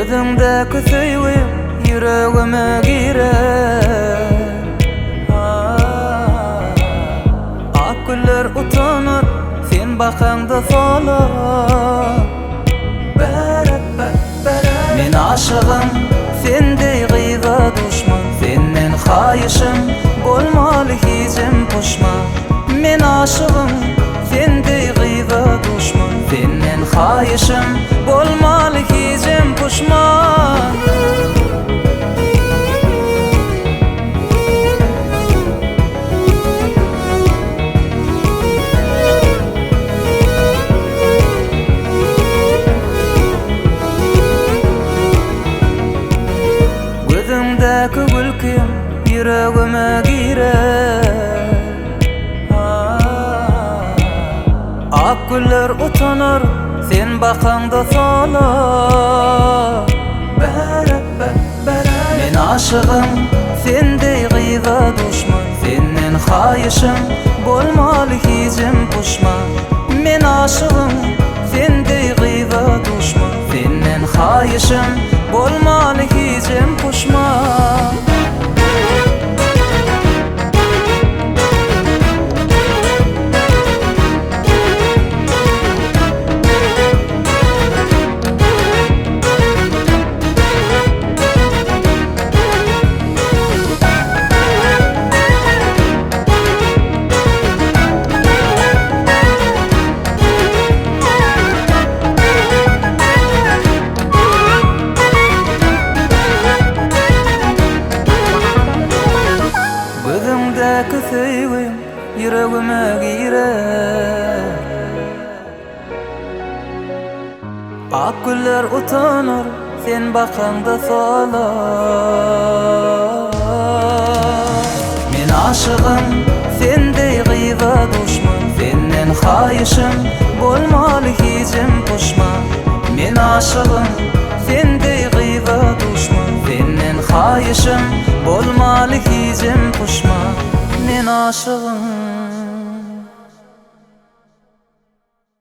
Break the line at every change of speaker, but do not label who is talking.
Gözündeki söýgü yüregime girer. Ak güller utanır sen bakanda sola. Men aşığım sendey gyza düşman, senden haýyşym bolmaly hicim puşman. Men aşığım sendey gyza düşman, senden haýyşym bolmaly hicim puşman. Gözümdeki gülküm yüregime girer. Ak güller utanır sen bakanda sola. Men aşığım sendey gyza düşman, senden haýyşym bolmaly hicim puşman. Men aşığım sendey gyza düşman, senden haýyşym bolmaly hicim puşman. Gözündeki söýgü yüregime girer. Ak güller utanır sen bakanda sola. Men aşığım sendey gyza düşman, senden haýyşym bolmaly hicim puşman. Men aşığım sendey gyza düşman, senden haýyşym bolmaly hicim puşman. Men aşığım